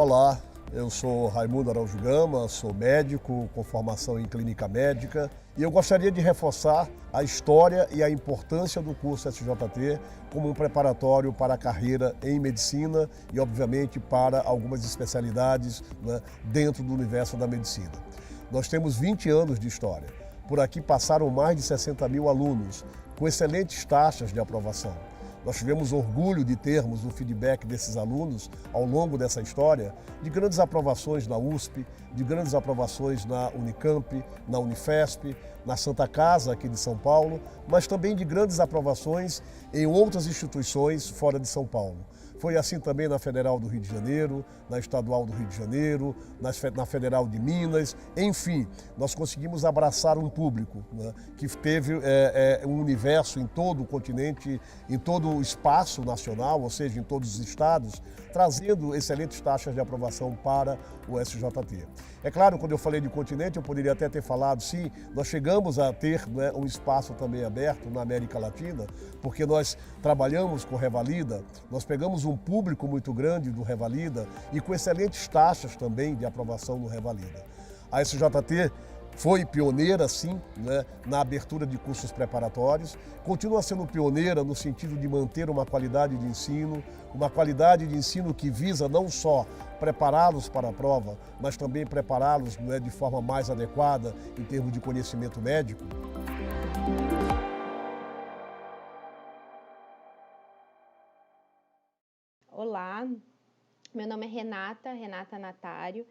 Olá, eu sou Raimundo Araújo Gama, sou médico com formação em clínica médica e eu gostaria de reforçar a história e a importância do curso SJT como um preparatório para a carreira em medicina e, obviamente, para algumas especialidades, né, dentro do universo da medicina. Nós temos 20 anos de história. Por aqui passaram mais de 60 mil alunos, com excelentes taxas de aprovação. Nós tivemos orgulho de termos o feedback desses alunos ao longo dessa história, de grandes aprovações na USP, de grandes aprovações na Unicamp, na Unifesp, na Santa Casa aqui de São Paulo, mas também de grandes aprovações em outras instituições fora de São Paulo. Foi assim também na Federal do Rio de Janeiro, na Estadual do Rio de Janeiro, na Federal de Minas, enfim, nós conseguimos abraçar um público, né, que teve um universo em todo o continente, em todo o espaço nacional, ou seja, em todos os estados, trazendo excelentes taxas de aprovação para o SJT. É claro, quando eu falei de continente, eu poderia até ter falado, sim, nós chegamos a ter, né, um espaço também aberto na América Latina, porque nós trabalhamos com Revalida, nós pegamos um público muito grande do Revalida e com excelentes taxas também de aprovação no Revalida. A SJT foi pioneira, sim, né, na abertura de cursos preparatórios, continua sendo pioneira no sentido de manter uma qualidade de ensino que visa não só prepará-los para a prova, mas também prepará-los, né, de forma mais adequada em termos de conhecimento médico. Olá, meu nome é Renata Natário,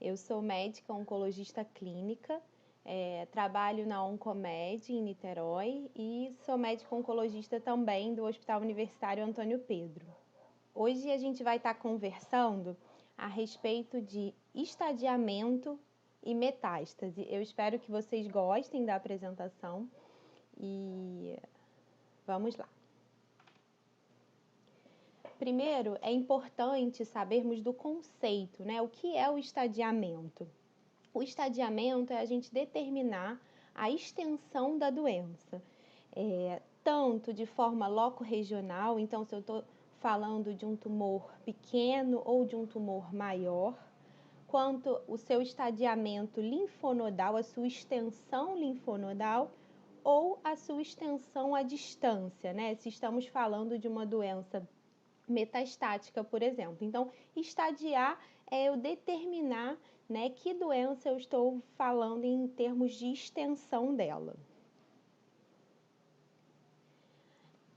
eu sou médica oncologista clínica, trabalho na Oncomed em Niterói e sou médica oncologista também do Hospital Universitário Antônio Pedro. Hoje a gente vai estar conversando a respeito de estadiamento e metástase. Eu espero que vocês gostem da apresentação e vamos lá. Primeiro, é importante sabermos do conceito, né? O que é o estadiamento? O estadiamento é a gente determinar a extensão da doença, tanto de forma locorregional, então se eu estou falando de um tumor pequeno ou de um tumor maior, quanto o seu estadiamento linfonodal, a sua extensão linfonodal ou a sua extensão à distância, né? Se estamos falando de uma doença metastática, por exemplo. Então, estadiar é eu determinar, né, que doença eu estou falando em termos de extensão dela.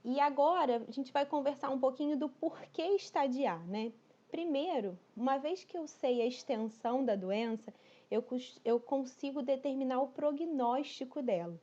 E agora, a gente vai conversar um pouquinho do porquê estadiar, né? Primeiro, uma vez que eu sei a extensão da doença, eu consigo determinar o prognóstico dela.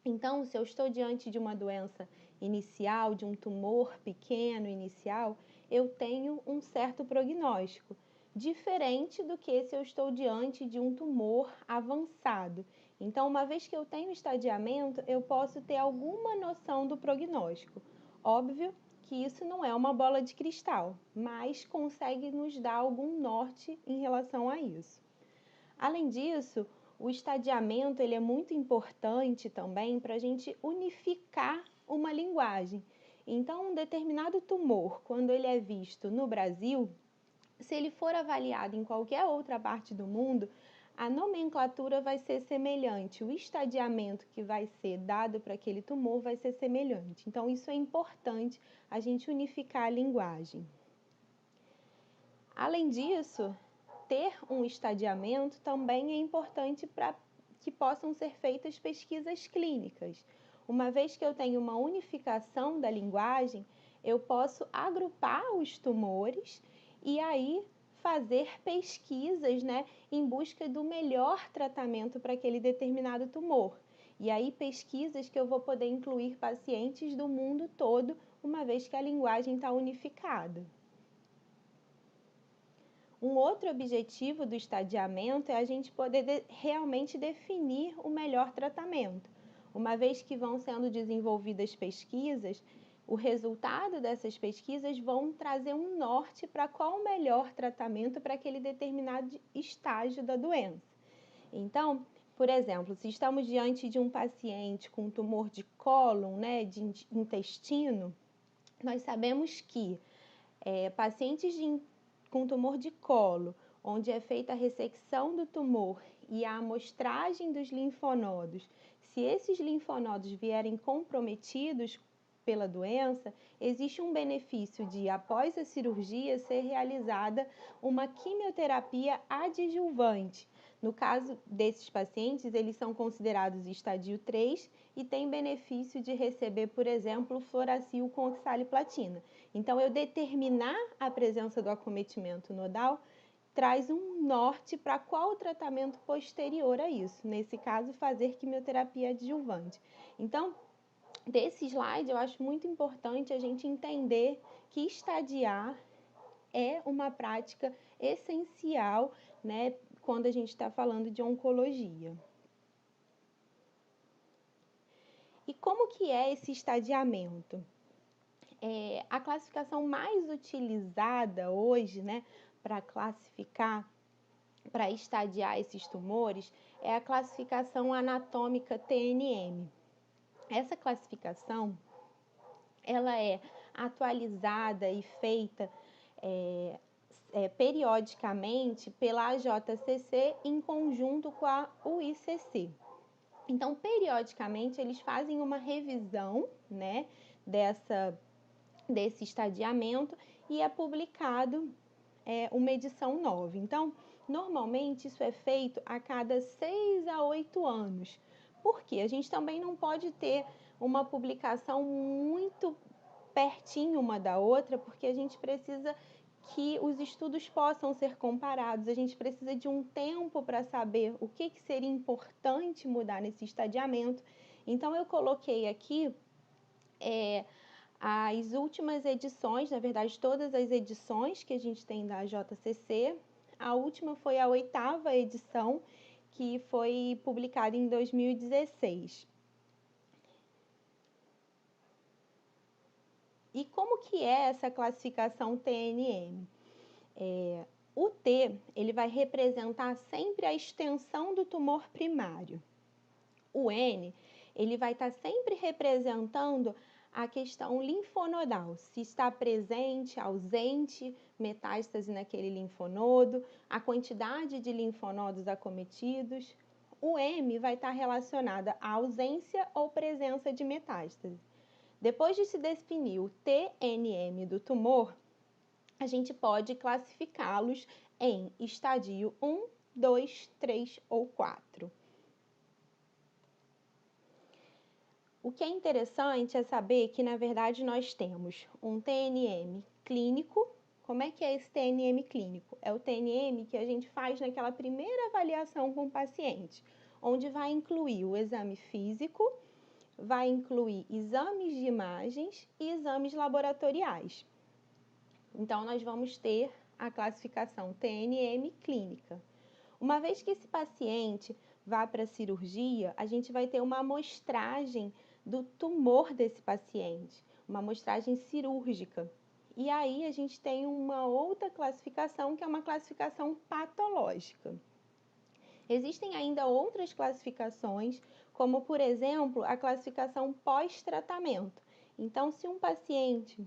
Então, se eu estou diante de uma doença inicial, de um tumor pequeno inicial, eu tenho um certo prognóstico, diferente do que se eu estou diante de um tumor avançado. Então, uma vez que eu tenho estadiamento, eu posso ter alguma noção do prognóstico. Óbvio que isso não é uma bola de cristal, mas consegue nos dar algum norte em relação a isso. Além disso, o estadiamento ele é muito importante também para a gente unificar uma linguagem. Então, um determinado tumor, quando ele é visto no Brasil, se ele for avaliado em qualquer outra parte do mundo, a nomenclatura vai ser semelhante, o estadiamento que vai ser dado para aquele tumor vai ser semelhante. Então, isso é importante, a gente unificar a linguagem. Além disso, ter um estadiamento também é importante para que possam ser feitas pesquisas clínicas. Uma vez que eu tenho uma unificação da linguagem, eu posso agrupar os tumores e aí fazer pesquisas, né, em busca do melhor tratamento para aquele determinado tumor. E aí pesquisas que eu vou poder incluir pacientes do mundo todo, uma vez que a linguagem está unificada. Um outro objetivo do estadiamento é a gente poder realmente definir o melhor tratamento. Uma vez que vão sendo desenvolvidas pesquisas, o resultado dessas pesquisas vão trazer um norte para qual o melhor tratamento para aquele determinado estágio da doença. Então, por exemplo, se estamos diante de um paciente com tumor de cólon, né, de intestino, nós sabemos que pacientes com tumor de colo, onde é feita a ressecção do tumor e a amostragem dos linfonodos, se esses linfonodos vierem comprometidos pela doença, existe um benefício de, após a cirurgia, ser realizada uma quimioterapia adjuvante. No caso desses pacientes, eles são considerados estadio 3 e têm benefício de receber, por exemplo, fluoracil com oxaliplatina. Então, eu determinar a presença do acometimento nodal traz um norte para qual tratamento posterior a isso. Nesse caso, fazer quimioterapia adjuvante. Então, desse slide, eu acho muito importante a gente entender que estadiar é uma prática essencial, né, quando a gente está falando de oncologia. E como que é esse estadiamento? A classificação mais utilizada hoje, né, para classificar, para estadiar esses tumores, é a classificação anatômica TNM. Essa classificação, ela é atualizada e feita periodicamente pela AJCC em conjunto com a UICC. Então, periodicamente, eles fazem uma revisão, né, desse estadiamento e é publicado uma edição nova. Então, normalmente, isso é feito a cada 6 a 8 anos. Por quê? A gente também não pode ter uma publicação muito pertinho uma da outra, porque a gente precisa que os estudos possam ser comparados, a gente precisa de um tempo para saber o que seria importante mudar nesse estadiamento. Então, eu coloquei aqui as últimas edições, na verdade, todas as edições que a gente tem da JCC. A última foi a 8ª edição, que foi publicada em 2016. E como que é essa classificação TNM? O T, ele vai representar sempre a extensão do tumor primário. O N, ele vai estar sempre representando a questão linfonodal, se está presente, ausente, metástase naquele linfonodo, a quantidade de linfonodos acometidos. O M vai estar relacionada à ausência ou presença de metástase. Depois de se definir o TNM do tumor, a gente pode classificá-los em estadio 1, 2, 3 ou 4. O que é interessante é saber que, na verdade, nós temos um TNM clínico. Como é que é esse TNM clínico? É o TNM que a gente faz naquela primeira avaliação com o paciente, onde vai incluir o exame físico, vai incluir exames de imagens e exames laboratoriais. Então, nós vamos ter a classificação TNM clínica. Uma vez que esse paciente vá para a cirurgia, a gente vai ter uma amostragem do tumor desse paciente, uma amostragem cirúrgica. E aí a gente tem uma outra classificação, que é uma classificação patológica. Existem ainda outras classificações, como, por exemplo, a classificação pós-tratamento. Então, se um paciente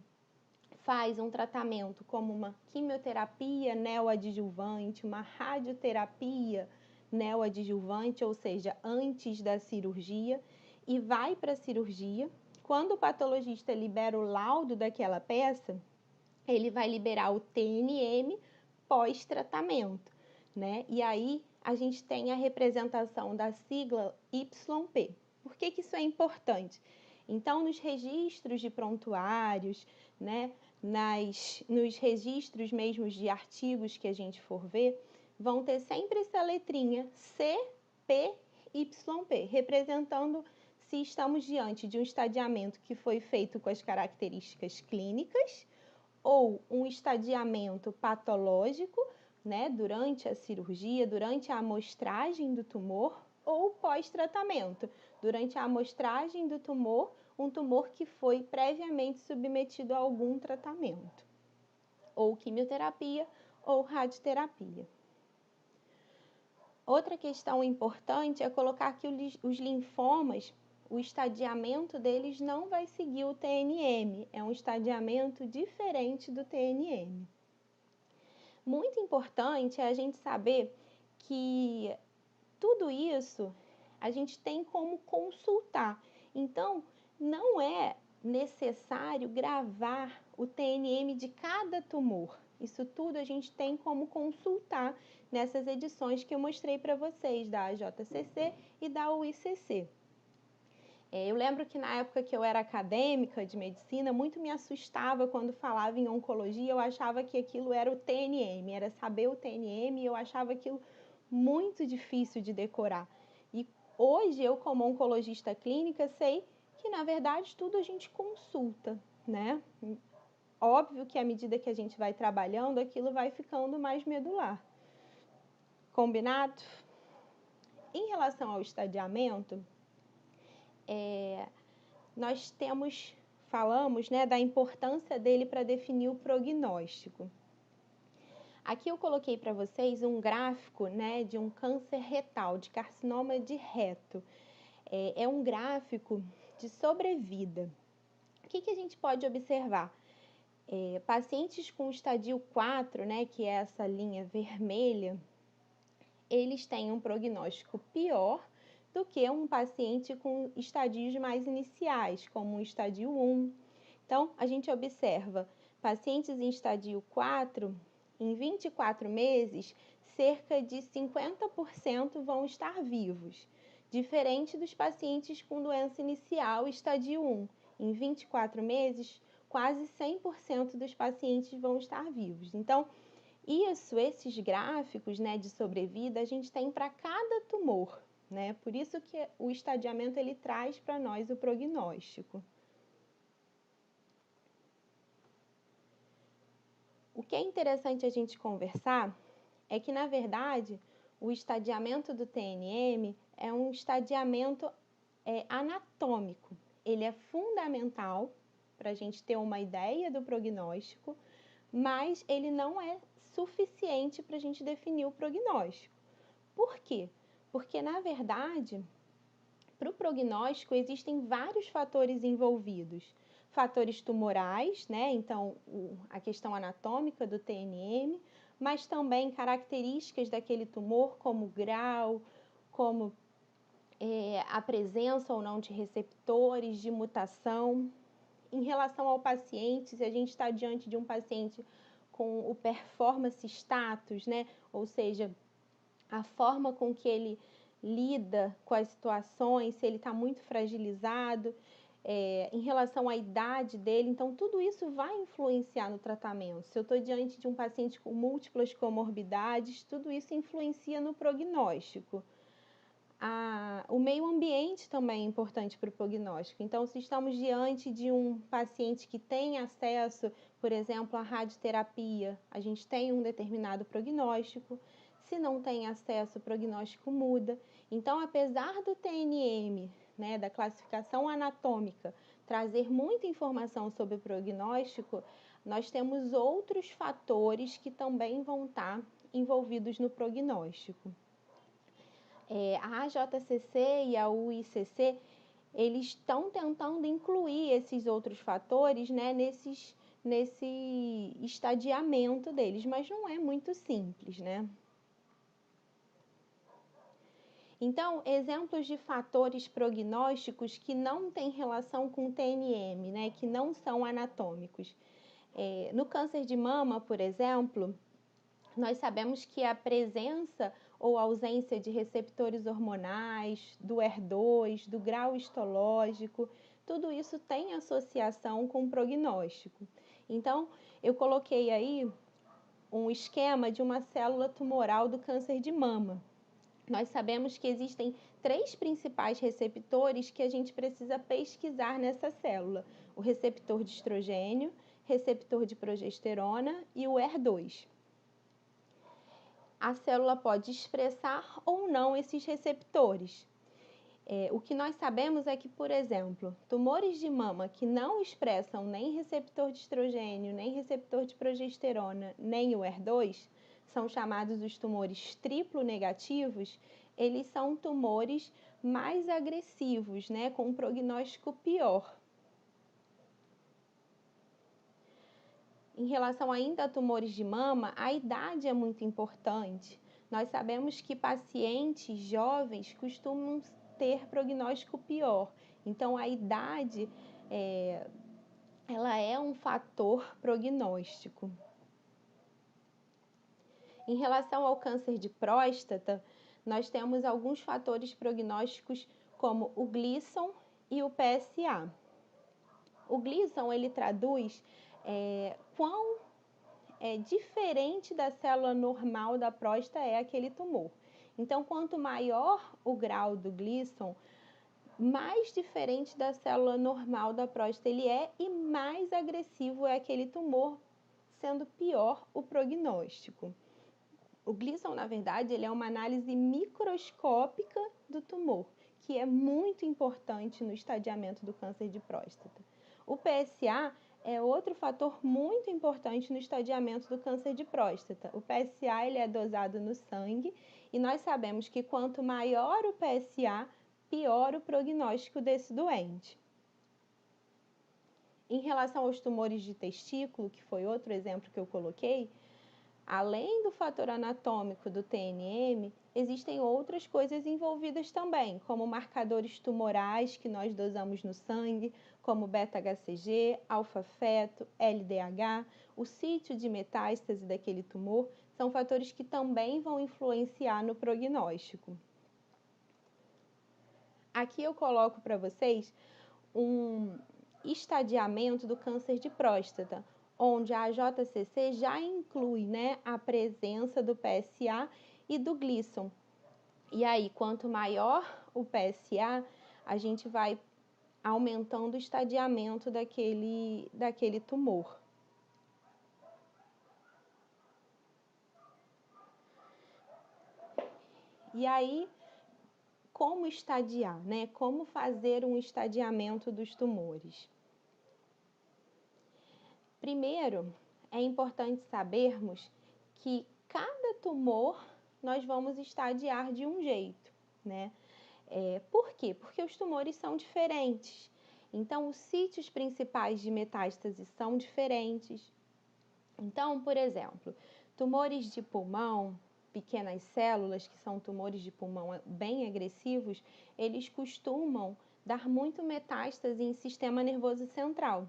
faz um tratamento como uma quimioterapia neoadjuvante, uma radioterapia neoadjuvante, ou seja, antes da cirurgia, e vai para a cirurgia, quando o patologista libera o laudo daquela peça, ele vai liberar o TNM pós-tratamento, né? E aí a gente tem a representação da sigla YP. Por que isso é importante? Então, nos registros de prontuários, né, nos registros mesmos de artigos que a gente for ver, vão ter sempre essa letrinha CPYP, representando se estamos diante de um estadiamento que foi feito com as características clínicas ou um estadiamento patológico, né, durante a cirurgia, durante a amostragem do tumor, ou pós-tratamento, durante a amostragem do tumor, um tumor que foi previamente submetido a algum tratamento, ou quimioterapia ou radioterapia. Outra questão importante é colocar que os linfomas, o estadiamento deles não vai seguir o TNM, é um estadiamento diferente do TNM. Muito importante é a gente saber que tudo isso a gente tem como consultar. Então, não é necessário gravar o TNM de cada tumor. Isso tudo a gente tem como consultar nessas edições que eu mostrei para vocês, da AJCC e da UICC. Eu lembro que na época que eu era acadêmica de medicina, muito me assustava quando falava em oncologia, eu achava que aquilo era o TNM, era saber o TNM, e eu achava aquilo muito difícil de decorar. E hoje eu, como oncologista clínica, sei que na verdade tudo a gente consulta, né? Óbvio que à medida que a gente vai trabalhando, aquilo vai ficando mais medular. Combinado? Em relação ao estadiamento, nós falamos, né, da importância dele para definir o prognóstico. Aqui eu coloquei para vocês um gráfico, né, de um câncer retal, de carcinoma de reto. É um gráfico de sobrevida. O que a gente pode observar? Pacientes com estadio 4, né, que é essa linha vermelha, eles têm um prognóstico pior do que um paciente com estadios mais iniciais, como o estadio 1. Então, a gente observa pacientes em estadio 4, em 24 meses, cerca de 50% vão estar vivos, diferente dos pacientes com doença inicial estadio 1. Em 24 meses, quase 100% dos pacientes vão estar vivos. Então, esses gráficos, né, de sobrevida, a gente tem para cada tumor, né? Por isso que o estadiamento ele traz para nós o prognóstico. O que é interessante a gente conversar é que, na verdade, o estadiamento do TNM é um estadiamento anatômico. Ele é fundamental para a gente ter uma ideia do prognóstico, mas ele não é suficiente para a gente definir o prognóstico. Por quê? Porque, na verdade, para o prognóstico existem vários fatores envolvidos. Fatores tumorais, né? Então, a questão anatômica do TNM, mas também características daquele tumor, como grau, como a presença ou não de receptores, de mutação. Em relação ao paciente, se a gente está diante de um paciente com o performance status, né? Ou seja, a forma com que ele lida com as situações, se ele está muito fragilizado, em relação à idade dele. Então, tudo isso vai influenciar no tratamento. Se eu estou diante de um paciente com múltiplas comorbidades, tudo isso influencia no prognóstico. O meio ambiente também é importante para o prognóstico. Então, se estamos diante de um paciente que tem acesso, por exemplo, à radioterapia, a gente tem um determinado prognóstico. Se não tem acesso, o prognóstico muda. Então, apesar do TNM, né, da classificação anatômica, trazer muita informação sobre o prognóstico, nós temos outros fatores que também vão estar envolvidos no prognóstico. A AJCC e a UICC, eles estão tentando incluir esses outros fatores, né, nesse estadiamento deles, mas não é muito simples, né? Então, exemplos de fatores prognósticos que não têm relação com o TNM, né, que não são anatômicos. No câncer de mama, por exemplo, nós sabemos que a presença ou ausência de receptores hormonais, do HER2, do grau histológico, tudo isso tem associação com o prognóstico. Então, eu coloquei aí um esquema de uma célula tumoral do câncer de mama. Nós sabemos que existem 3 principais receptores que a gente precisa pesquisar nessa célula: o receptor de estrogênio, receptor de progesterona e o HER2. A célula pode expressar ou não esses receptores. O que nós sabemos é que, por exemplo, tumores de mama que não expressam nem receptor de estrogênio, nem receptor de progesterona, nem o HER2, são chamados os tumores triplo negativos. Eles são tumores mais agressivos, né, com um prognóstico pior. Em relação ainda a tumores de mama, a idade é muito importante. Nós sabemos que pacientes jovens costumam ter prognóstico pior. Então, a idade ela é um fator prognóstico. Em relação ao câncer de próstata, nós temos alguns fatores prognósticos como o Gleason e o PSA. O Gleason, ele traduz quão diferente da célula normal da próstata é aquele tumor. Então, quanto maior o grau do Gleason, mais diferente da célula normal da próstata ele é e mais agressivo é aquele tumor, sendo pior o prognóstico. O Gleason, na verdade, ele é uma análise microscópica do tumor, que é muito importante no estadiamento do câncer de próstata. O PSA é outro fator muito importante no estadiamento do câncer de próstata. O PSA ele é dosado no sangue e nós sabemos que quanto maior o PSA, pior o prognóstico desse doente. Em relação aos tumores de testículo, que foi outro exemplo que eu coloquei, além do fator anatômico do TNM, existem outras coisas envolvidas também, como marcadores tumorais que nós dosamos no sangue, como beta-HCG, alfa-feto, LDH, o sítio de metástase daquele tumor, são fatores que também vão influenciar no prognóstico. Aqui eu coloco para vocês um estadiamento do câncer de próstata, onde a JCC já inclui, né, a presença do PSA e do Gleason. E aí, quanto maior o PSA, a gente vai aumentando o estadiamento daquele tumor. E aí, como estadiar, né? Como fazer um estadiamento dos tumores? Primeiro, é importante sabermos que cada tumor nós vamos estadiar de um jeito, né? Por quê? Porque os tumores são diferentes. Então, os sítios principais de metástase são diferentes. Então, por exemplo, tumores de pulmão, pequenas células, que são tumores de pulmão bem agressivos, eles costumam dar muito metástase em sistema nervoso central.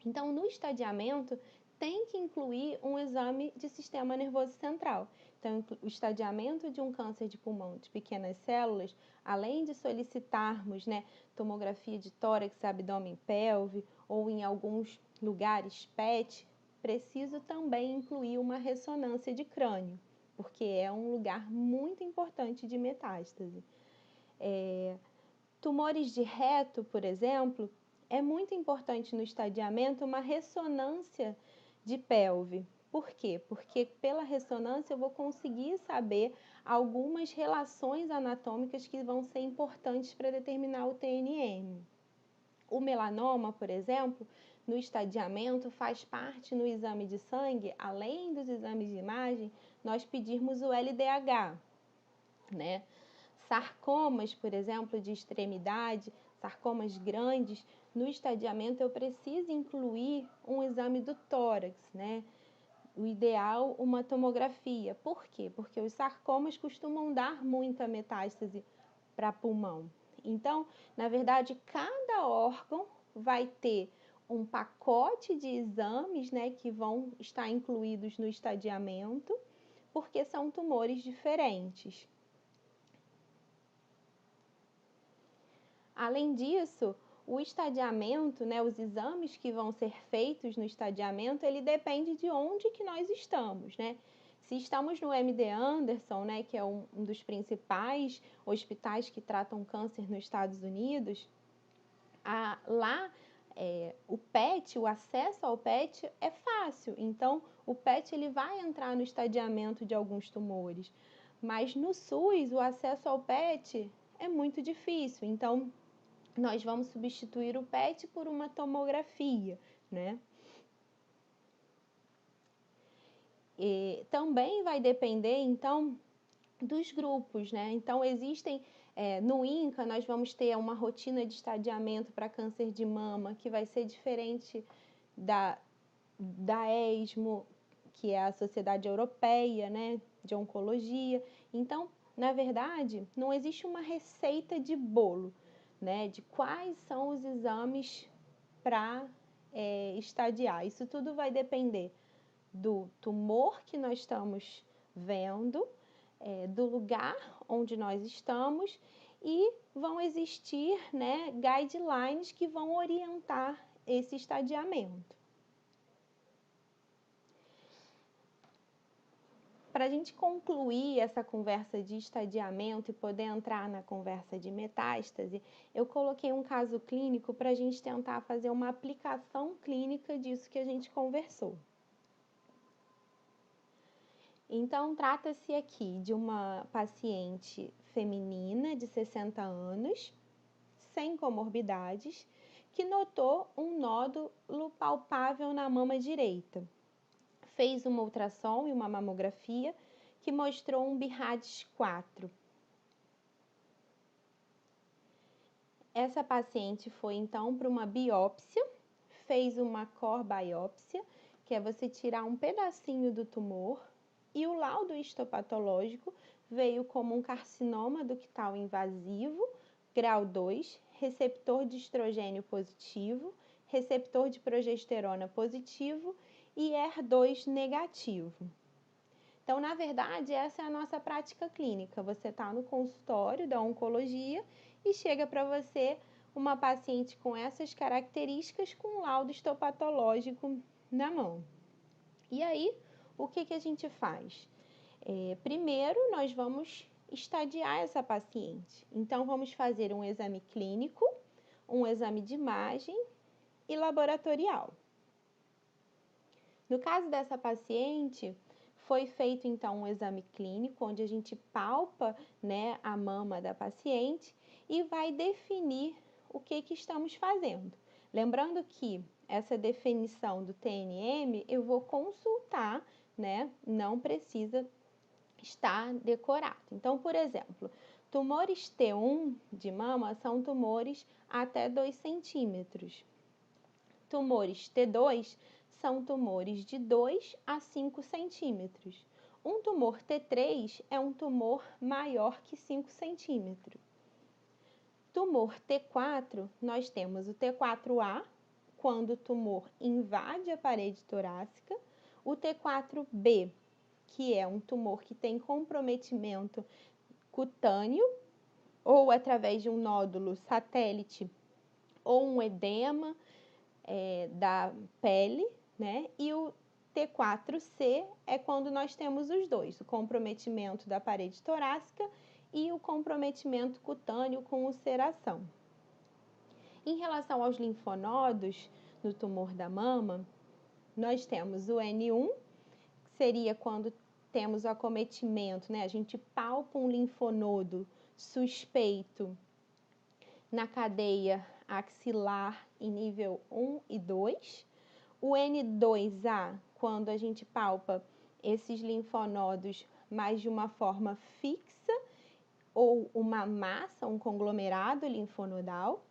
Então, no estadiamento, tem que incluir um exame de sistema nervoso central. Então, o estadiamento de um câncer de pulmão de pequenas células, além de solicitarmos, né, tomografia de tórax, abdômen, pelve, ou em alguns lugares PET, preciso também incluir uma ressonância de crânio, porque é um lugar muito importante de metástase. Tumores de reto, por exemplo, é muito importante no estadiamento uma ressonância de pelve. Por quê? Porque pela ressonância eu vou conseguir saber algumas relações anatômicas que vão ser importantes para determinar o TNM. O melanoma, por exemplo, no estadiamento faz parte no exame de sangue, além dos exames de imagem, nós pedirmos o LDH, né? Sarcomas, por exemplo, de extremidade, sarcomas grandes, no estadiamento eu preciso incluir um exame do tórax, né? O ideal, uma tomografia. Por quê? Porque os sarcomas costumam dar muita metástase para pulmão. Então, na verdade, cada órgão vai ter um pacote de exames, né, que vão estar incluídos no estadiamento, porque são tumores diferentes. Além disso, o estadiamento, né, os exames que vão ser feitos no estadiamento, ele depende de onde que nós estamos, né? Se estamos no MD Anderson, né, que é um dos principais hospitais que tratam câncer nos Estados Unidos, lá o PET, o acesso ao PET é fácil. Então, o PET ele vai entrar no estadiamento de alguns tumores. Mas no SUS, o acesso ao PET é muito difícil. Então, nós vamos substituir o PET por uma tomografia, né? E também vai depender, então, dos grupos, né? Então, existem, no INCA, nós vamos ter uma rotina de estadiamento para câncer de mama, que vai ser diferente da ESMO, que é a Sociedade Europeia, né, de Oncologia. Então, na verdade, não existe uma receita de bolo, né, de quais são os exames para estadiar. Isso tudo vai depender do tumor que nós estamos vendo, do lugar onde nós estamos, e vão existir, né, guidelines que vão orientar esse estadiamento. Para a gente concluir essa conversa de estadiamento e poder entrar na conversa de metástase, eu coloquei um caso clínico para a gente tentar fazer uma aplicação clínica disso que a gente conversou. Então, trata-se aqui de uma paciente feminina de 60 anos, sem comorbidades, que notou um nódulo palpável na mama direita. Fez uma ultrassom e uma mamografia que mostrou um BIRADS 4. Essa paciente foi então para uma biópsia, fez uma core biópsia, que é você tirar um pedacinho do tumor, e o laudo histopatológico veio como um carcinoma ductal invasivo, grau 2, receptor de estrogênio positivo, receptor de progesterona positivo e ER2 negativo. Então, na verdade, essa é a nossa prática clínica. Você está no consultório da oncologia e chega para você uma paciente com essas características com laudo histopatológico na mão. E aí, o que a gente faz? Primeiro, nós vamos estadiar essa paciente. Então, vamos fazer um exame clínico, um exame de imagem e laboratorial. No caso dessa paciente, foi feito então um exame clínico, onde a gente palpa, né, a mama da paciente e vai definir o que estamos fazendo. Lembrando que essa definição do TNM eu vou consultar, né, não precisa estar decorado. Então, por exemplo, tumores T1 de mama são tumores até 2 centímetros. Tumores T2 são tumores de 2 a 5 centímetros. Um tumor T3 é um tumor maior que 5 centímetros. Tumor T4, nós temos o T4A, quando o tumor invade a parede torácica, o T4B, que é um tumor que tem comprometimento cutâneo, ou através de um nódulo satélite, ou um edema da pele, né? E o T4C é quando nós temos os dois, o comprometimento da parede torácica e o comprometimento cutâneo com ulceração. Em relação aos linfonodos no tumor da mama, nós temos o N1, que seria quando temos o acometimento, né? A gente palpa um linfonodo suspeito na cadeia axilar em nível 1 e 2. O N2A, quando a gente palpa esses linfonodos mais de uma forma fixa ou uma massa, um conglomerado linfonodal.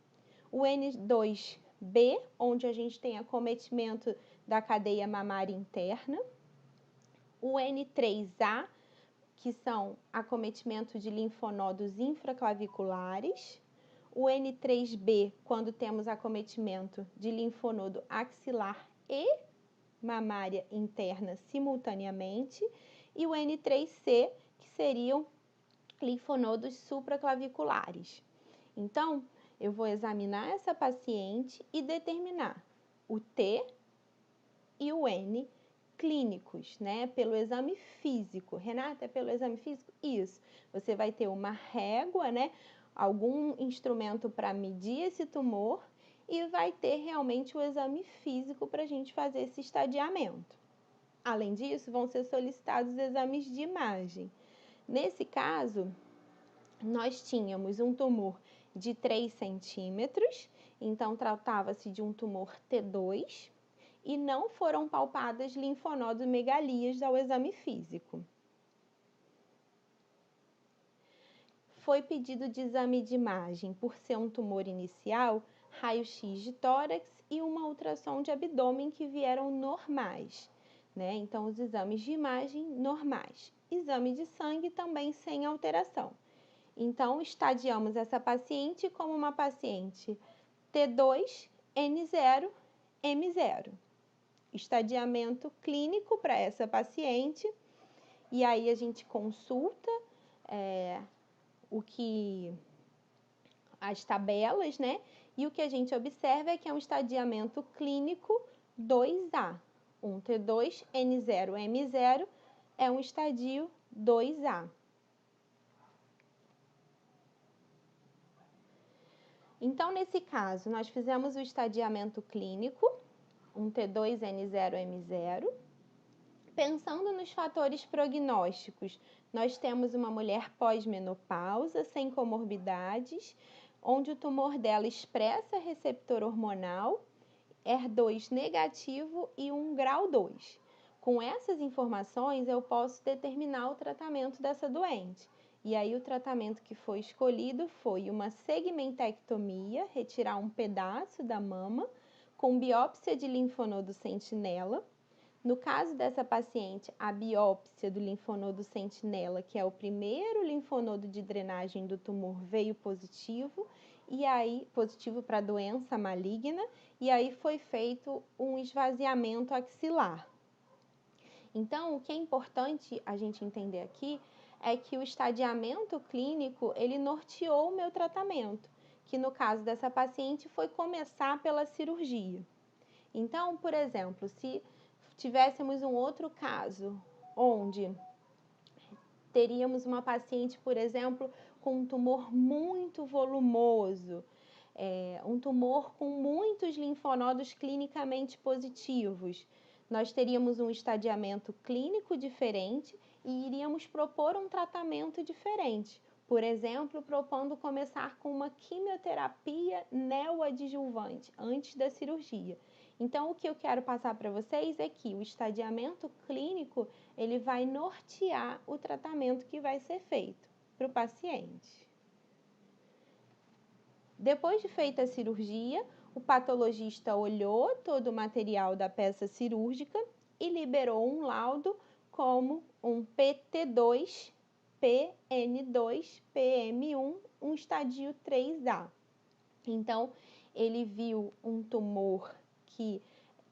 O N2B, onde a gente tem acometimento da cadeia mamária interna. O N3A, que são acometimento de linfonodos infraclaviculares. O N3B, quando temos acometimento de linfonodo axilar e mamária interna simultaneamente. E o N3C, que seriam linfonodos supraclaviculares. Então, eu vou examinar essa paciente e determinar o T e o N clínicos, né? Pelo exame físico. Renata, é pelo exame físico? Isso. Você vai ter uma régua, né? Algum instrumento para medir esse tumor e vai ter realmente o exame físico para a gente fazer esse estadiamento. Além disso, vão ser solicitados exames de imagem. Nesse caso, nós tínhamos um tumor de 3 centímetros, então tratava-se de um tumor T2, e não foram palpadas linfonodomegalias ao exame físico. Foi pedido de exame de imagem por ser um tumor inicial, raio-x de tórax e uma ultrassom de abdômen que vieram normais, né? Então, os exames de imagem normais. Exame de sangue também sem alteração. Então, estadiamos essa paciente como uma paciente T2, N0, M0. Estadiamento clínico para essa paciente, e aí a gente consulta as tabelas, né? E o que a gente observa é que é um estadiamento clínico 2A. Um T2, N0, M0 é um estadio 2A. Então, nesse caso, nós fizemos o estadiamento clínico, um T2, N0, M0. Pensando nos fatores prognósticos, nós temos uma mulher pós-menopausa, sem comorbidades, onde o tumor dela expressa receptor hormonal, HER2 negativo e 1 grau 2. Com essas informações, eu posso determinar o tratamento dessa doente. E aí, o tratamento que foi escolhido foi uma segmentectomia, retirar um pedaço da mama, com biópsia de linfonodo sentinela. No caso dessa paciente, a biópsia do linfonodo sentinela, que é o primeiro linfonodo de drenagem do tumor, veio positivo, e aí positivo para doença maligna, e aí foi feito um esvaziamento axilar. Então, o que é importante a gente entender aqui é que o estadiamento clínico, ele norteou o meu tratamento, que no caso dessa paciente foi começar pela cirurgia. Então, por exemplo, se tivéssemos um outro caso, onde teríamos uma paciente, por exemplo, com um tumor muito volumoso, um tumor com muitos linfonodos clinicamente positivos, nós teríamos um estadiamento clínico diferente e iríamos propor um tratamento diferente. Por exemplo, propondo começar com uma quimioterapia neoadjuvante antes da cirurgia. Então, o que eu quero passar para vocês é que o estadiamento clínico, ele vai nortear o tratamento que vai ser feito para o paciente. Depois de feita a cirurgia, o patologista olhou todo o material da peça cirúrgica e liberou um laudo como um PT2, PN2, PM1, um estadio 3A. Então, ele viu um tumor que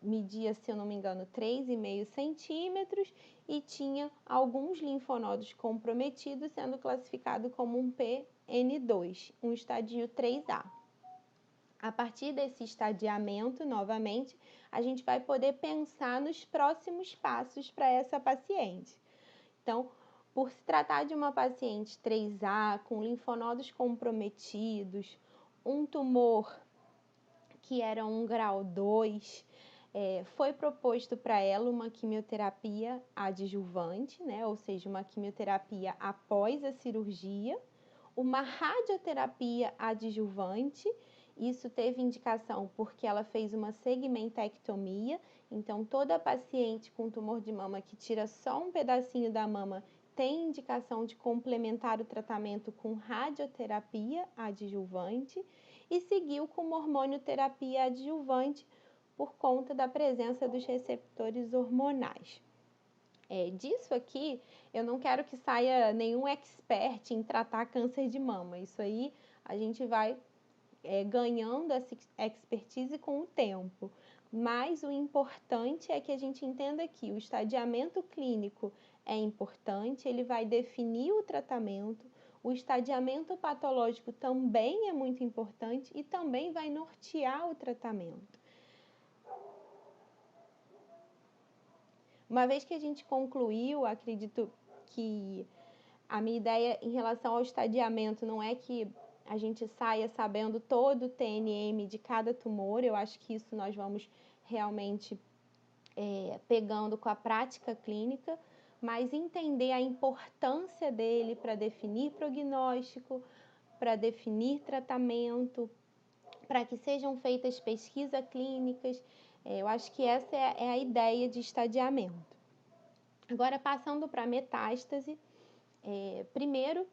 media, se eu não me engano, 3,5 centímetros e tinha alguns linfonodos comprometidos, sendo classificado como um PN2, um estadio 3A. A partir desse estadiamento, novamente, a gente vai poder pensar nos próximos passos para essa paciente. Então, por se tratar de uma paciente 3A, com linfonodos comprometidos, um tumor que era 1 grau 2, foi proposto para ela uma quimioterapia adjuvante, né? Ou seja, uma quimioterapia após a cirurgia, uma radioterapia adjuvante. Isso teve indicação porque ela fez uma segmentectomia, então toda paciente com tumor de mama que tira só um pedacinho da mama tem indicação de complementar o tratamento com radioterapia adjuvante e seguiu com hormonioterapia adjuvante por conta da presença dos receptores hormonais. Disso aqui, eu não quero que saia nenhum expert em tratar câncer de mama. Isso aí a gente vai ganhando essa expertise com o tempo. Mas o importante é que a gente entenda que o estadiamento clínico é importante, ele vai definir o tratamento, o estadiamento patológico também é muito importante e também vai nortear o tratamento. Uma vez que a gente concluiu, acredito que a minha ideia em relação ao estadiamento não é que a gente saia sabendo todo o TNM de cada tumor, eu acho que isso nós vamos realmente pegando com a prática clínica, mas entender a importância dele para definir prognóstico, para definir tratamento, para que sejam feitas pesquisas clínicas. Eu acho que essa é a ideia de estadiamento. Agora, passando para a metástase, primeiro,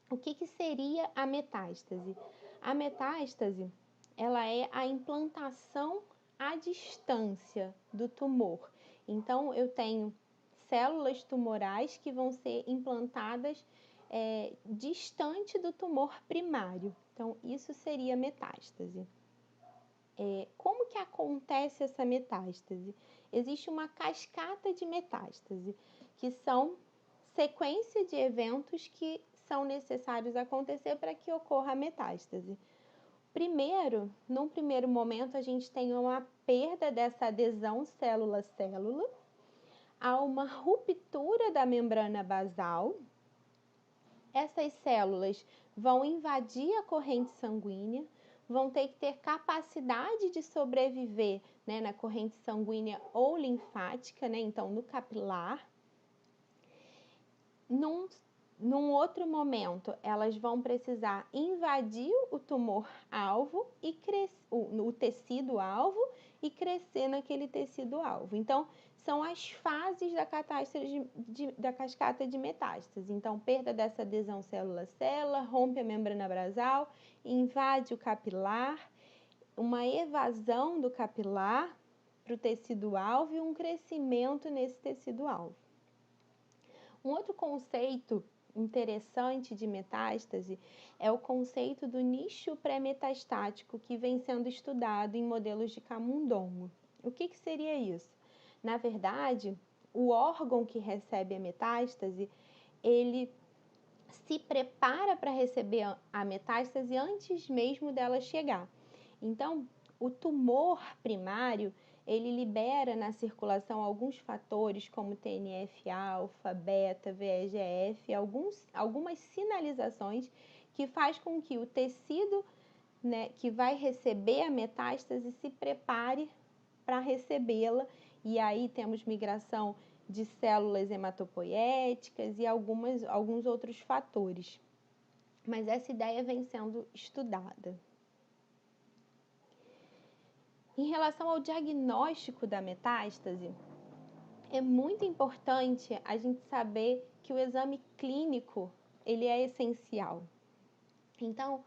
o que seria a metástase? A metástase ela é a implantação à distância do tumor. Então, eu tenho células tumorais que vão ser implantadas distante do tumor primário. Então, isso seria metástase. Como que acontece essa metástase? Existe uma cascata de metástase, que são sequência de eventos que são necessários acontecer para que ocorra a metástase. Primeiro, num primeiro momento, a gente tem uma perda dessa adesão célula-célula, há uma ruptura da membrana basal. Essas células vão invadir a corrente sanguínea, vão ter que ter capacidade de sobreviver, né, na corrente sanguínea ou linfática, né, então no capilar. Num outro momento, elas vão precisar invadir o tumor-alvo e o tecido-alvo e crescer naquele tecido-alvo. Então, são as fases da cascata de metástase. Então, perda dessa adesão célula-célula, rompe a membrana basal, invade o capilar, uma evasão do capilar para o tecido-alvo e um crescimento nesse tecido-alvo. Um outro conceito interessante de metástase é o conceito do nicho pré-metastático que vem sendo estudado em modelos de camundongo. O que seria isso? Na verdade, o órgão que recebe a metástase, ele se prepara para receber a metástase antes mesmo dela chegar. Então, o tumor primário, ele libera na circulação alguns fatores como TNF-alfa, beta, VEGF, algumas sinalizações que faz com que o tecido, né, que vai receber a metástase se prepare para recebê-la, e aí temos migração de células hematopoéticas e alguns outros fatores. Mas essa ideia vem sendo estudada. Em relação ao diagnóstico da metástase, é muito importante a gente saber que o exame clínico ele é essencial. Então,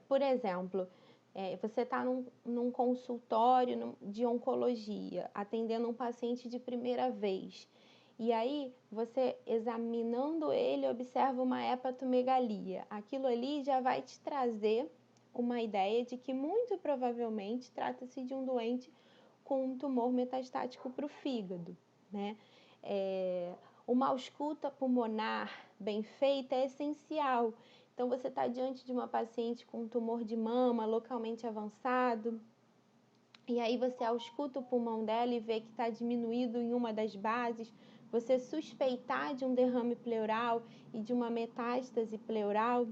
por exemplo, você está num consultório de oncologia, atendendo um paciente de primeira vez, e aí você, examinando ele, observa uma hepatomegalia. Aquilo ali já vai te trazer uma ideia de que muito provavelmente trata-se de um doente com um tumor metastático para o fígado, né? Uma ausculta pulmonar bem feita é essencial. Então, você está diante de uma paciente com um tumor de mama localmente avançado, e aí você ausculta o pulmão dela e vê que está diminuído em uma das bases, você suspeitar de um derrame pleural e de uma metástase pleural,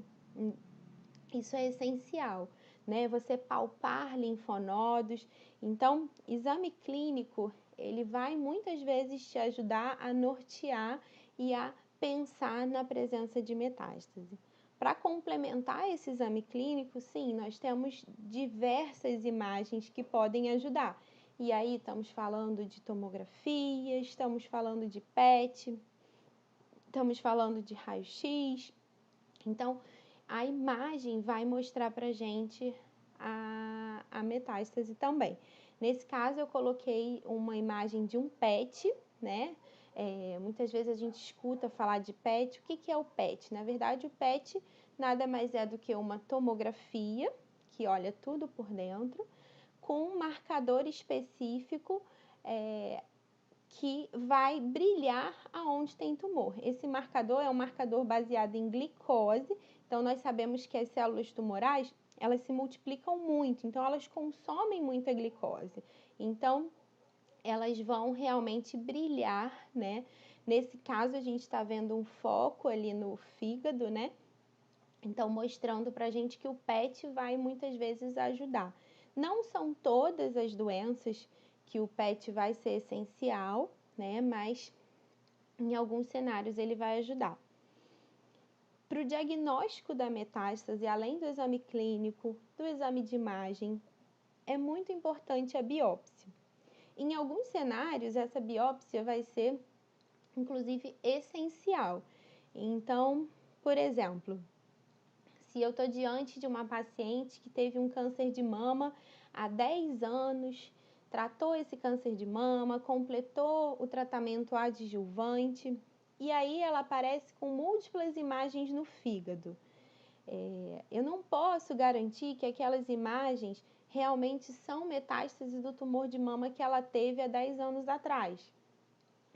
isso é essencial, né? Você palpar linfonodos. Então, exame clínico, ele vai muitas vezes te ajudar a nortear e a pensar na presença de metástase. Para complementar esse exame clínico, sim, nós temos diversas imagens que podem ajudar. E aí estamos falando de tomografia, estamos falando de PET, estamos falando de raio-x. Então, a imagem vai mostrar para a gente a metástase também. Nesse caso, eu coloquei uma imagem de um PET, né? Muitas vezes a gente escuta falar de PET. O que é o PET? Na verdade, o PET nada mais é do que uma tomografia, que olha tudo por dentro, com um marcador específico que vai brilhar aonde tem tumor. Esse marcador é um marcador baseado em glicose. Então, nós sabemos que as células tumorais, elas se multiplicam muito, então elas consomem muita glicose. Então, elas vão realmente brilhar, né? Nesse caso, a gente está vendo um foco ali no fígado, né? Então, mostrando para a gente que o PET vai muitas vezes ajudar. Não são todas as doenças que o PET vai ser essencial, né? Mas em alguns cenários ele vai ajudar. Para o diagnóstico da metástase, além do exame clínico, do exame de imagem, é muito importante a biópsia. Em alguns cenários, essa biópsia vai ser, inclusive, essencial. Então, por exemplo, Se eu estou diante de uma paciente que teve um câncer de mama há 10 anos, tratou esse câncer de mama, completou o tratamento adjuvante, e aí ela aparece com múltiplas imagens no fígado. Eu não posso garantir que aquelas imagens realmente são metástases do tumor de mama que ela teve há 10 anos atrás.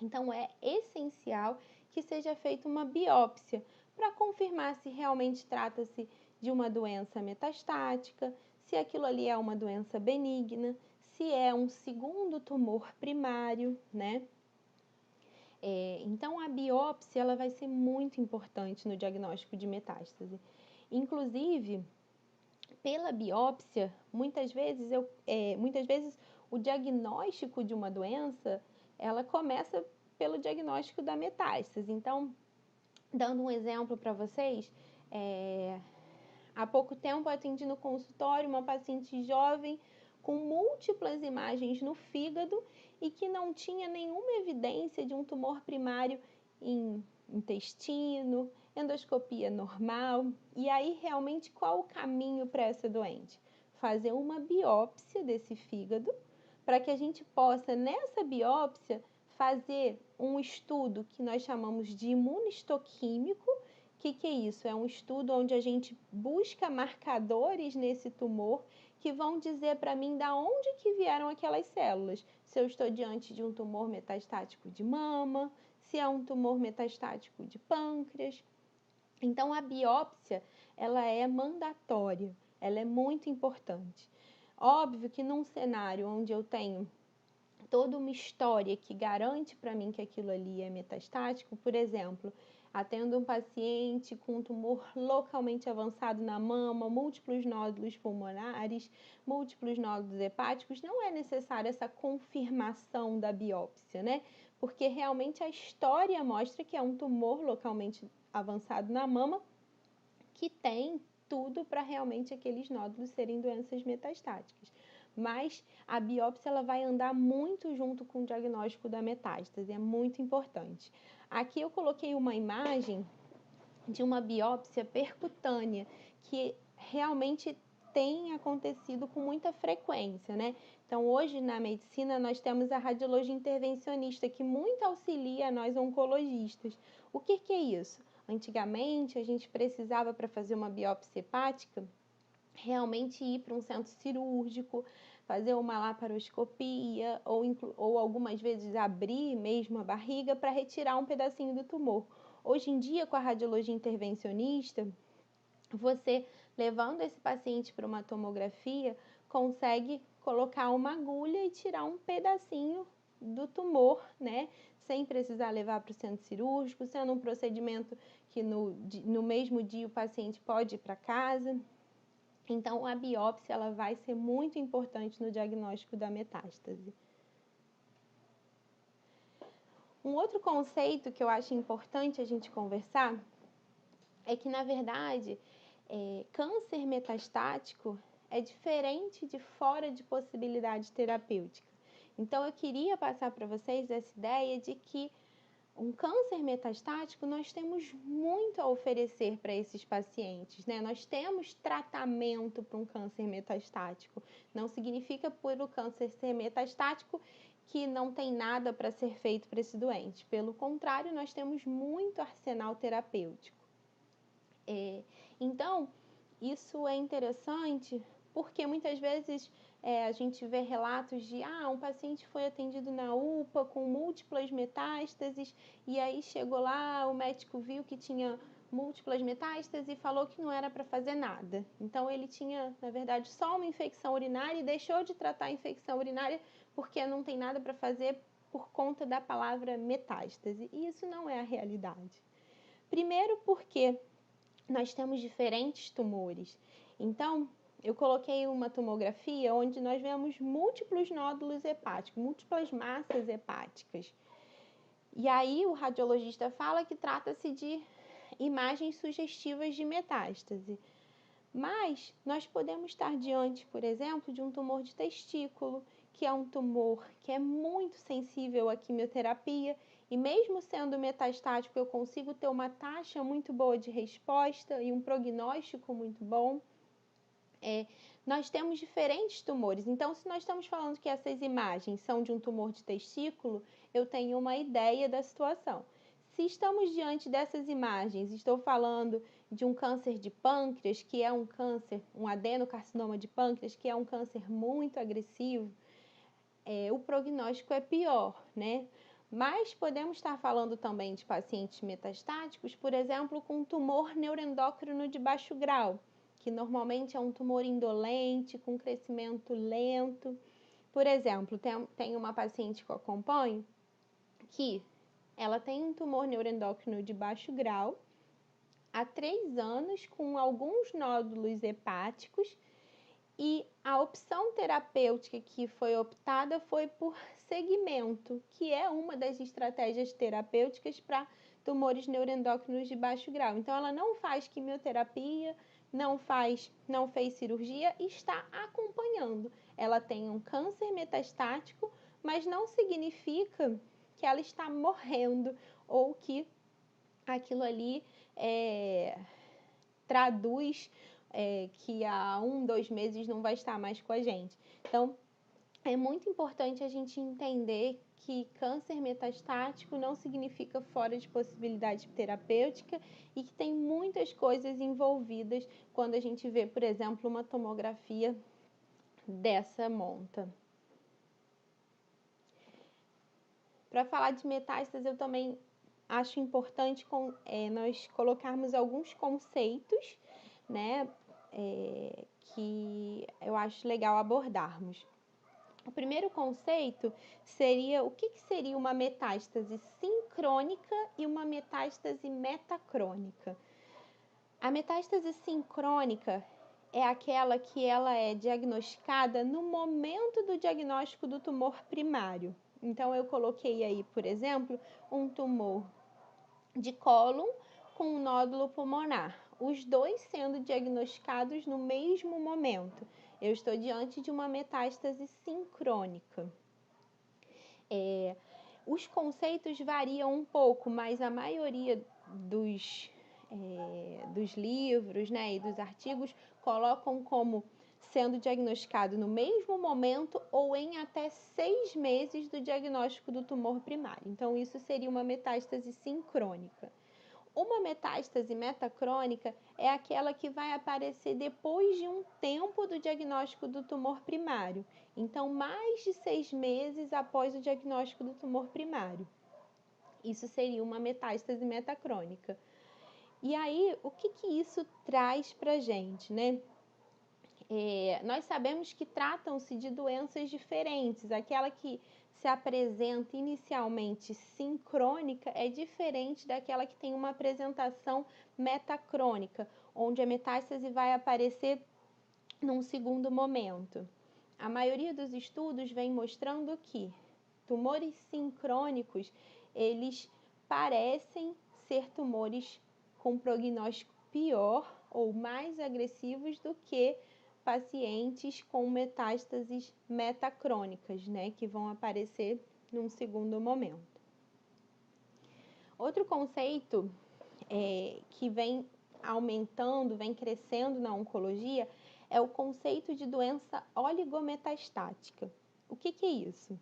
Então, é essencial que seja feita uma biópsia para confirmar se realmente trata-se de uma doença metastática, se aquilo ali é uma doença benigna, se é um segundo tumor primário, né? Então, a biópsia ela vai ser muito importante no diagnóstico de metástase. Inclusive, pela biópsia, muitas vezes o diagnóstico de uma doença, ela começa pelo diagnóstico da metástase. Então, dando um exemplo para vocês, há pouco tempo eu atendi no consultório uma paciente jovem com múltiplas imagens no fígado e que não tinha nenhuma evidência de um tumor primário em intestino, endoscopia normal. E aí, realmente, qual o caminho para essa doente? Fazer uma biópsia desse fígado, para que a gente possa, nessa biópsia, fazer um estudo que nós chamamos de imunistoquímico. O que é isso? É um estudo onde a gente busca marcadores nesse tumor que vão dizer para mim da onde que vieram aquelas células. Se eu estou diante de um tumor metastático de mama, se é um tumor metastático de pâncreas. Então, a biópsia, ela é mandatória, ela é muito importante. Óbvio que num cenário onde eu tenho toda uma história que garante para mim que aquilo ali é metastático, por exemplo, atendo um paciente com um tumor localmente avançado na mama, múltiplos nódulos pulmonares, múltiplos nódulos hepáticos, não é necessária essa confirmação da biópsia, né? Porque realmente a história mostra que é um tumor localmente avançado na mama que tem tudo para realmente aqueles nódulos serem doenças metastáticas. Mas a biópsia ela vai andar muito junto com o diagnóstico da metástase, é muito importante. Aqui eu coloquei uma imagem de uma biópsia percutânea, que realmente tem acontecido com muita frequência, né? Então, hoje na medicina nós temos a radiologia intervencionista, que muito auxilia nós oncologistas. O que é isso? Antigamente, a gente precisava, para fazer uma biópsia hepática, realmente ir para um centro cirúrgico, fazer uma laparoscopia ou algumas vezes abrir mesmo a barriga para retirar um pedacinho do tumor. Hoje em dia, com a radiologia intervencionista, você, levando esse paciente para uma tomografia, consegue colocar uma agulha e tirar um pedacinho do tumor, né? Sem precisar levar para o centro cirúrgico, sendo um procedimento que no mesmo dia o paciente pode ir para casa. Então, a biópsia ela vai ser muito importante no diagnóstico da metástase. Um outro conceito que eu acho importante a gente conversar é que, na verdade, câncer metastático é diferente de fora de possibilidade terapêutica. Então, eu queria passar para vocês essa ideia de que um câncer metastático, nós temos muito a oferecer para esses pacientes, né? Nós temos tratamento para um câncer metastático. Não significa por o câncer ser metastático que não tem nada para ser feito para esse doente. Pelo contrário, nós temos muito arsenal terapêutico. Então, isso é interessante porque muitas vezes a gente vê relatos de um paciente foi atendido na UPA com múltiplas metástases e aí chegou lá, o médico viu que tinha múltiplas metástases e falou que não era para fazer nada. Então, ele tinha, na verdade, só uma infecção urinária e deixou de tratar a infecção urinária porque não tem nada para fazer por conta da palavra metástase. E isso não é a realidade. Primeiro porque nós temos diferentes tumores. Então, eu coloquei uma tomografia onde nós vemos múltiplos nódulos hepáticos, múltiplas massas hepáticas. E aí o radiologista fala que trata-se de imagens sugestivas de metástase. Mas nós podemos estar diante, por exemplo, de um tumor de testículo, que é um tumor que é muito sensível à quimioterapia e mesmo sendo metastático eu consigo ter uma taxa muito boa de resposta e um prognóstico muito bom. Nós temos diferentes tumores, então se nós estamos falando que essas imagens são de um tumor de testículo, eu tenho uma ideia da situação. Se estamos diante dessas imagens, estou falando de um câncer de pâncreas, que é um câncer, um adenocarcinoma de pâncreas, que é um câncer muito agressivo, o prognóstico é pior, né? Mas podemos estar falando também de pacientes metastáticos, por exemplo, com tumor neuroendócrino de baixo grau, que normalmente é um tumor indolente, com crescimento lento. Por exemplo, tem uma paciente que eu acompanho que ela tem um tumor neuroendócrino de baixo grau há 3 anos, com alguns nódulos hepáticos, e a opção terapêutica que foi optada foi por segmento, que é uma das estratégias terapêuticas para tumores neuroendócrinos de baixo grau. Então, ela não faz quimioterapia, não fez cirurgia e está acompanhando. Ela tem um câncer metastático, mas não significa que ela está morrendo ou que aquilo ali traduz que há 1, 2 meses não vai estar mais com a gente. Então, é muito importante a gente entender que câncer metastático não significa fora de possibilidade terapêutica e que tem muitas coisas envolvidas quando a gente vê, por exemplo, uma tomografia dessa monta. Para falar de metástases, eu também acho importante nós colocarmos alguns conceitos, né, que eu acho legal abordarmos. O primeiro conceito seria o que seria uma metástase sincrônica e uma metástase metacrônica. A metástase sincrônica é aquela que ela é diagnosticada no momento do diagnóstico do tumor primário. Então, eu coloquei aí, por exemplo, um tumor de cólon com um nódulo pulmonar, os dois sendo diagnosticados no mesmo momento. Eu estou diante de uma metástase sincrônica. Os conceitos variam um pouco, mas a maioria dos livros, né, e dos artigos colocam como sendo diagnosticado no mesmo momento ou em até 6 meses do diagnóstico do tumor primário. Então, isso seria uma metástase sincrônica. Uma metástase metacrônica é aquela que vai aparecer depois de um tempo do diagnóstico do tumor primário. Então, mais de 6 meses após o diagnóstico do tumor primário. Isso seria uma metástase metacrônica. E aí, o que isso traz para a gente, né? Nós sabemos que tratam-se de doenças diferentes. Aquela que se apresenta inicialmente sincrônica é diferente daquela que tem uma apresentação metacrônica, onde a metástase vai aparecer num segundo momento. A maioria dos estudos vem mostrando que tumores sincrônicos, eles parecem ser tumores com prognóstico pior ou mais agressivos do que pacientes com metástases metacrônicas, né, que vão aparecer num segundo momento. Outro conceito que vem aumentando, vem crescendo na oncologia, é o conceito de doença oligometastática. O que é isso?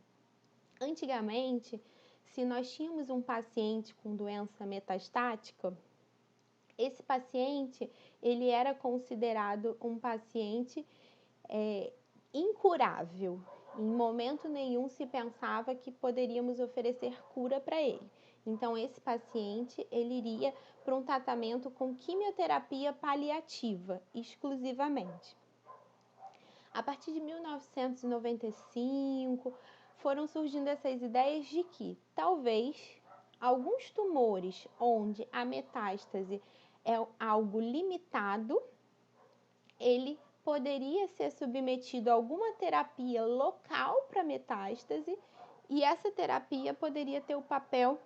Antigamente, se nós tínhamos um paciente com doença metastática, esse paciente ele era considerado um paciente incurável. Em momento nenhum se pensava que poderíamos oferecer cura para ele. Então, esse paciente ele iria para um tratamento com quimioterapia paliativa, exclusivamente. A partir de 1995, foram surgindo essas ideias de que talvez alguns tumores onde a metástase é algo limitado, ele poderia ser submetido a alguma terapia local para metástase e essa terapia poderia ter o papel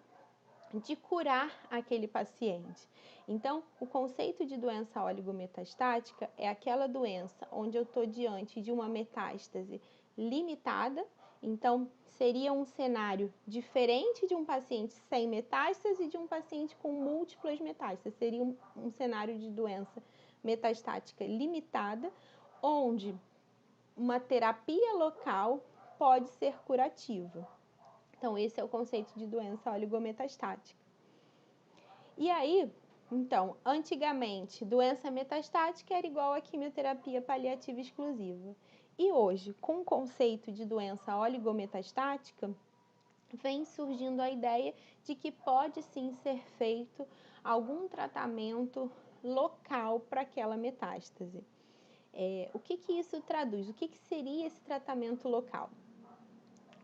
de curar aquele paciente. Então, o conceito de doença oligometastática é aquela doença onde eu estou diante de uma metástase limitada, Então, seria um cenário diferente de um paciente sem metástase e de um paciente com múltiplas metástases. Seria um cenário de doença metastática limitada, onde uma terapia local pode ser curativa. Então, esse é o conceito de doença oligometastática. E aí, então, antigamente, doença metastática era igual a quimioterapia paliativa exclusiva. E hoje, com o conceito de doença oligometastática, vem surgindo a ideia de que pode sim ser feito algum tratamento local para aquela metástase. O que isso traduz? O que seria esse tratamento local?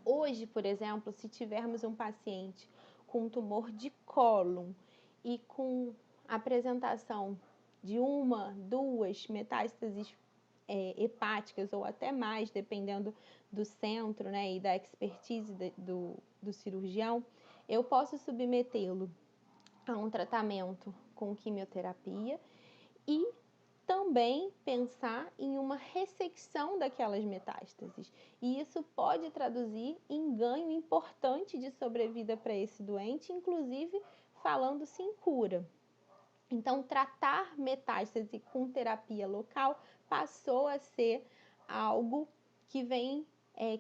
Hoje, por exemplo, se tivermos um paciente com tumor de cólon e com apresentação de uma, duas metástases hepáticas ou até mais, dependendo do centro, né, e da expertise do cirurgião, eu posso submetê-lo a um tratamento com quimioterapia e também pensar em uma ressecção daquelas metástases. E isso pode traduzir em ganho importante de sobrevida para esse doente, inclusive falando-se em cura. Então, tratar metástase com terapia local passou a ser algo que vem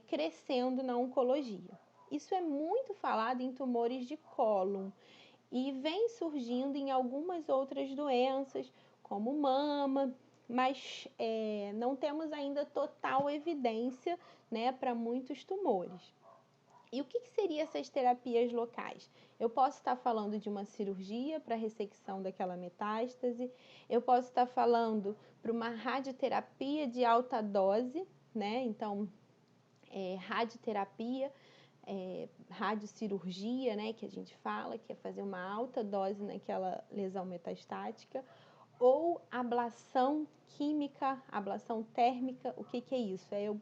crescendo na oncologia. Isso é muito falado em tumores de cólon e vem surgindo em algumas outras doenças, como mama, mas não temos ainda total evidência, né, para muitos tumores. E o que seriam essas terapias locais? Eu posso estar falando de uma cirurgia para ressecção daquela metástase, eu posso estar falando para uma radioterapia de alta dose, né? Então, radioterapia, radiocirurgia, né, que a gente fala, que é fazer uma alta dose naquela lesão metastática, ou ablação química, ablação térmica. O que é isso? É eu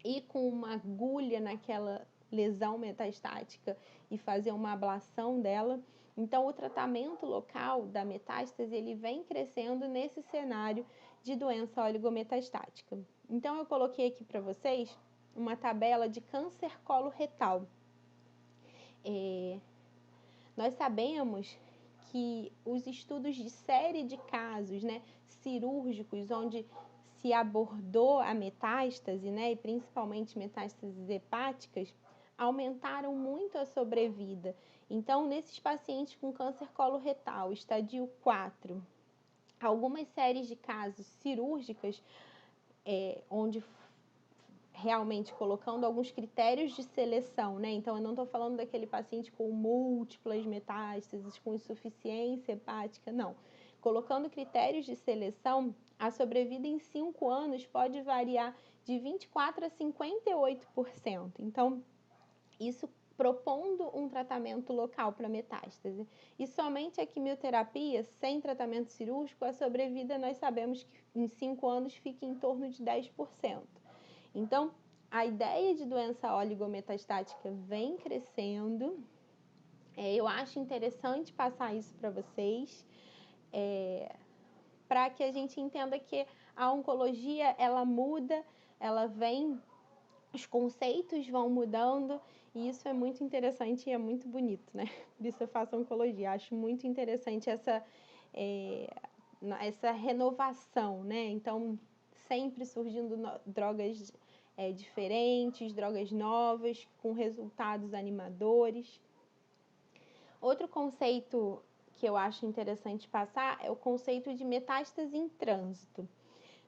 ir com uma agulha naquela lesão metastática e fazer uma ablação dela. Então, o tratamento local da metástase, ele vem crescendo nesse cenário de doença oligometastática. Então, eu coloquei aqui para vocês uma tabela de câncer coloretal. Nós sabemos que os estudos de série de casos, né, cirúrgicos, onde se abordou a metástase, né, e principalmente metástases hepáticas, aumentaram muito a sobrevida. Então, nesses pacientes com câncer coloretal, estadio 4, algumas séries de casos cirúrgicas, onde realmente colocando alguns critérios de seleção, né? Então, eu não estou falando daquele paciente com múltiplas metástases, com insuficiência hepática, não. Colocando critérios de seleção, a sobrevida em 5 anos pode variar de 24% a 58%. Então, isso propondo um tratamento local para metástase. E somente a quimioterapia, sem tratamento cirúrgico, a sobrevida nós sabemos que em 5 anos fica em torno de 10%. Então, a ideia de doença oligometastática vem crescendo. Eu acho interessante passar isso para vocês, para que a gente entenda que a oncologia, ela muda, ela vem, os conceitos vão mudando, e isso é muito interessante e é muito bonito, né? Por isso eu faço oncologia. Acho muito interessante essa renovação, né? Então, sempre surgindo drogas diferentes, drogas novas, com resultados animadores. Outro conceito que eu acho interessante passar é o conceito de metástase em trânsito.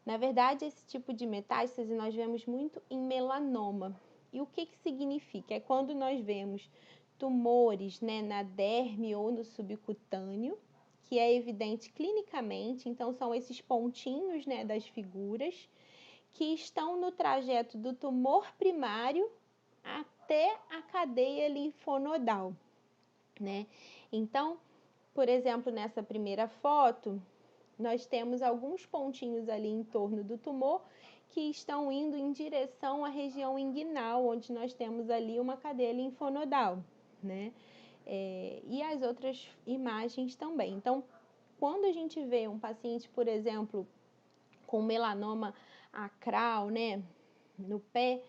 Na verdade, esse tipo de metástase nós vemos muito em melanoma. E o que significa? É quando nós vemos tumores, né, na derme ou no subcutâneo, que é evidente clinicamente. Então, são esses pontinhos, né, das figuras, que estão no trajeto do tumor primário até a cadeia linfonodal, né? Então, por exemplo, nessa primeira foto, nós temos alguns pontinhos ali em torno do tumor que estão indo em direção à região inguinal, onde nós temos ali uma cadeia linfonodal, né? E as outras imagens também. Então, quando a gente vê um paciente, por exemplo, com melanoma acral, né, no pé,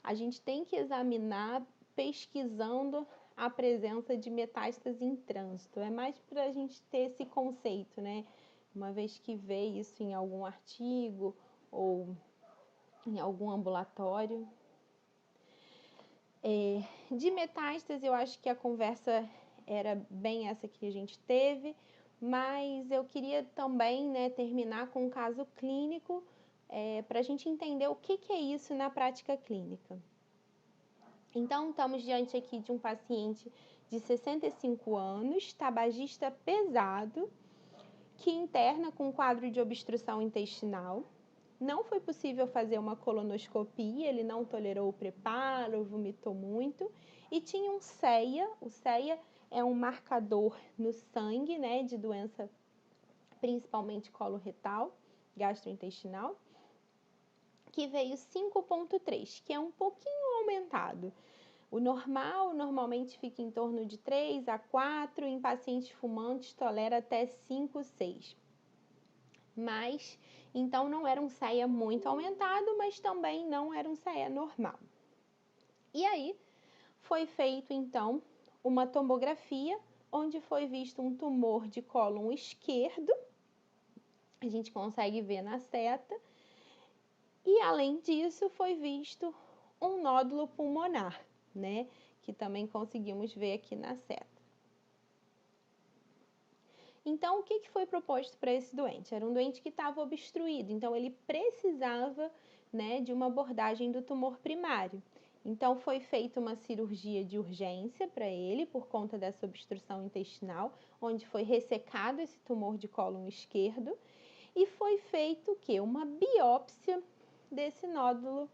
a gente tem que examinar pesquisando a presença de metástase em trânsito. É mais para a gente ter esse conceito, né? Uma vez que vê isso em algum artigo ou em algum ambulatório. De metástase, eu acho que a conversa era bem essa que a gente teve, mas eu queria também, né, terminar com um caso clínico para a gente entender o que é isso na prática clínica. Então, estamos diante aqui de um paciente de 65 anos, tabagista pesado, que interna com um quadro de obstrução intestinal. Não foi possível fazer uma colonoscopia, ele não tolerou o preparo, vomitou muito e tinha um CEA. O CEA é um marcador no sangue, né, de doença principalmente coloretal, gastrointestinal, que veio 5,3, que é um pouquinho aumentado. O normal normalmente fica em torno de 3 a 4, em pacientes fumantes tolera até 5, 6. Mas, então não era um CEA muito aumentado, mas também não era um CEA normal. E aí, foi feito então uma tomografia, onde foi visto um tumor de cólon esquerdo, a gente consegue ver na seta, e além disso foi visto um nódulo pulmonar, né, que também conseguimos ver aqui na seta. Então, o que foi proposto para esse doente? Era um doente que estava obstruído, então ele precisava, né, de uma abordagem do tumor primário. Então, foi feita uma cirurgia de urgência para ele, por conta dessa obstrução intestinal, onde foi ressecado esse tumor de cólon esquerdo, e foi feito o quê? Uma biópsia desse nódulo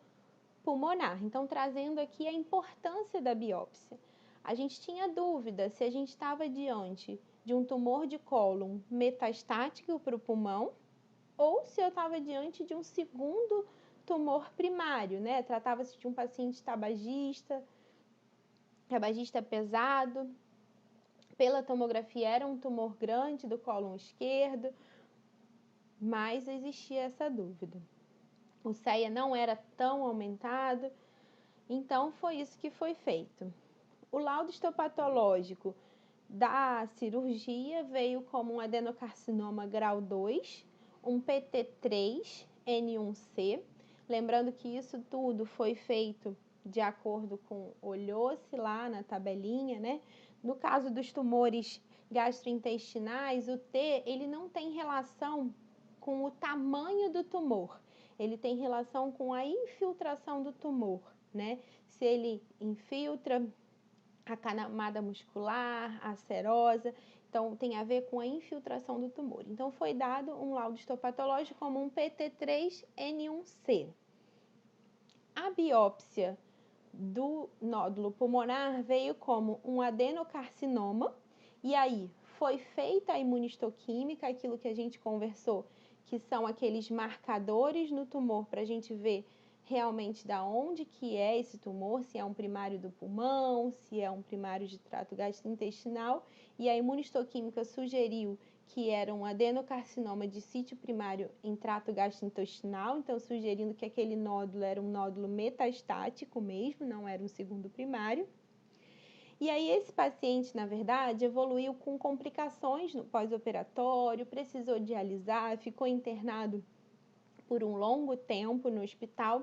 pulmonar. Então, trazendo aqui a importância da biópsia. A gente tinha dúvida se a gente estava diante de um tumor de cólon metastático para o pulmão ou se eu estava diante de um segundo tumor primário, né? Tratava-se de um paciente tabagista pesado. Pela tomografia era um tumor grande do cólon esquerdo, mas existia essa dúvida. O CEA não era tão aumentado, então foi isso que foi feito. O laudo histopatológico da cirurgia veio como um adenocarcinoma grau 2, um PT3, N1C. Lembrando que isso tudo foi feito de acordo com, olhou-se lá na tabelinha, né? No caso dos tumores gastrointestinais, o T, ele não tem relação com o tamanho do tumor, ele tem relação com a infiltração do tumor, né? Se ele infiltra a camada muscular, a serosa, então tem a ver com a infiltração do tumor. Então foi dado um laudo histopatológico como um PT3N1C. A biópsia do nódulo pulmonar veio como um adenocarcinoma, e aí foi feita a imunistoquímica, aquilo que a gente conversou, que são aqueles marcadores no tumor para a gente ver realmente da onde que é esse tumor, se é um primário do pulmão, se é um primário de trato gastrointestinal, e a imunistoquímica sugeriu que era um adenocarcinoma de sítio primário em trato gastrointestinal, então sugerindo que aquele nódulo era um nódulo metastático mesmo, não era um segundo primário. E aí esse paciente, na verdade, evoluiu com complicações no pós-operatório, precisou dialisar, ficou internado por um longo tempo no hospital.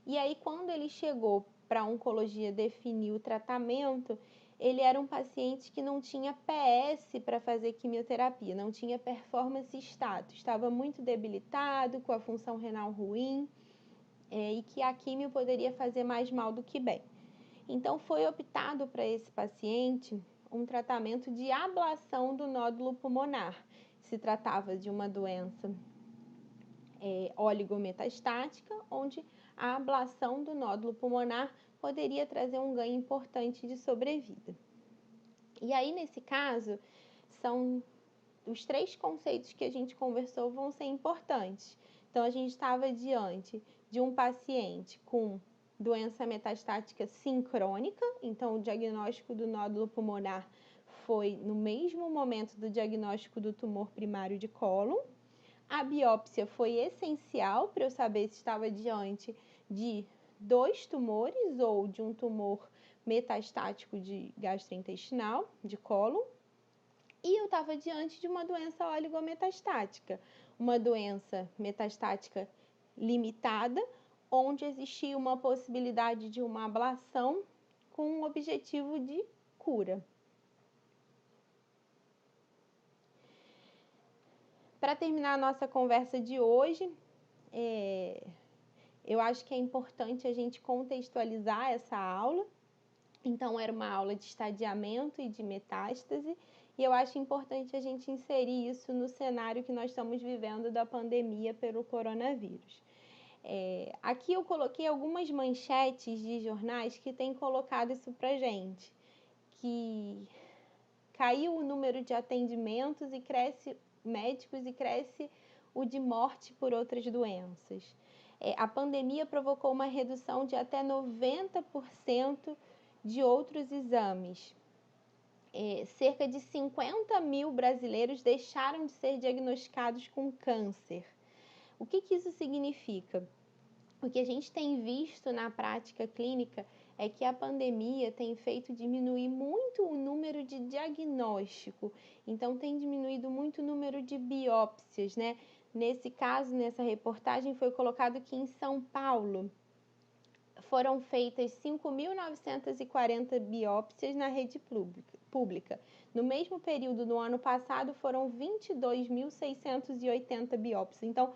E aí quando ele chegou para a oncologia definir o tratamento, ele era um paciente que não tinha PS para fazer quimioterapia, não tinha performance status, estava muito debilitado, com a função renal ruim, e que a quimio poderia fazer mais mal do que bem. Então foi optado para esse paciente um tratamento de ablação do nódulo pulmonar. Se tratava de uma doença oligometastática, onde a ablação do nódulo pulmonar poderia trazer um ganho importante de sobrevida. E aí, nesse caso, são os 3 conceitos que a gente conversou vão ser importantes. Então, a gente estava diante de um paciente com doença metastática sincrônica, então o diagnóstico do nódulo pulmonar foi no mesmo momento do diagnóstico do tumor primário de cólon. A biópsia foi essencial para eu saber se estava diante de 2 tumores ou de um tumor metastático de gastrointestinal, de cólon, e eu estava diante de uma doença oligometastática, uma doença metastática limitada, onde existia uma possibilidade de uma ablação com um objetivo de cura. Para terminar a nossa conversa de hoje, eu acho que é importante a gente contextualizar essa aula. Então, era uma aula de estadiamento e de metástase, e eu acho importante a gente inserir isso no cenário que nós estamos vivendo da pandemia pelo coronavírus. Aqui eu coloquei algumas manchetes de jornais que têm colocado isso para gente, que caiu o número de atendimentos e cresce médicos e cresce o de morte por outras doenças. A pandemia provocou uma redução de até 90% de outros exames. Cerca de 50 mil brasileiros deixaram de ser diagnosticados com câncer. O que isso significa? O que a gente tem visto na prática clínica é que a pandemia tem feito diminuir muito o número de diagnóstico, então tem diminuído muito o número de biópsias, né? Nesse caso, nessa reportagem, foi colocado que em São Paulo foram feitas 5.940 biópsias na rede pública. No mesmo período do ano passado, foram 22.680 biópsias. Então,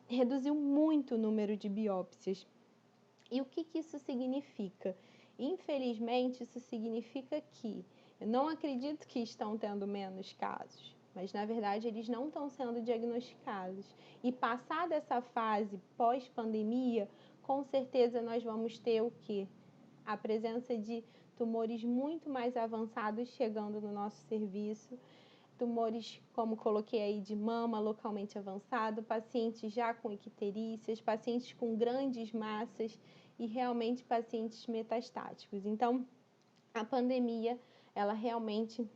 reduziu muito o número de biópsias. E o que isso significa? Infelizmente, isso significa que eu não acredito que estão tendo menos casos, mas na verdade eles não estão sendo diagnosticados. E passada essa fase pós-pandemia, com certeza nós vamos ter o quê? A presença de tumores muito mais avançados chegando no nosso serviço, tumores, como coloquei aí, de mama localmente avançado, pacientes já com icterícias, pacientes com grandes massas e realmente pacientes metastáticos. Então, a pandemia, ela realmente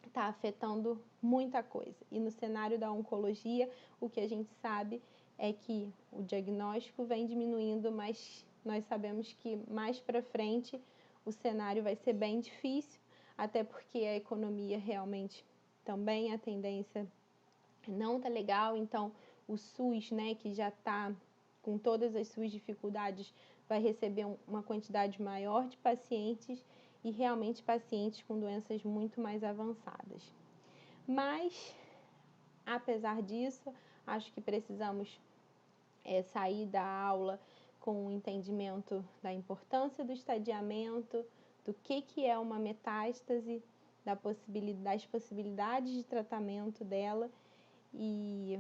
está afetando muita coisa. E no cenário da oncologia, o que a gente sabe é que o diagnóstico vem diminuindo, mas nós sabemos que mais para frente o cenário vai ser bem difícil, até porque a economia realmente também a tendência não tá legal, então o SUS, né, que já está com todas as suas dificuldades, vai receber uma quantidade maior de pacientes e realmente pacientes com doenças muito mais avançadas. Mas, apesar disso, acho que precisamos sair da aula com o entendimento da importância do estadiamento, do que é uma metástase, das possibilidades de tratamento dela e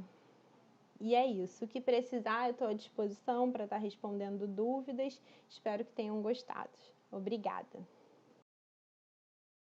é isso. O que precisar, eu estou à disposição para estar respondendo dúvidas. Espero que tenham gostado. Obrigada.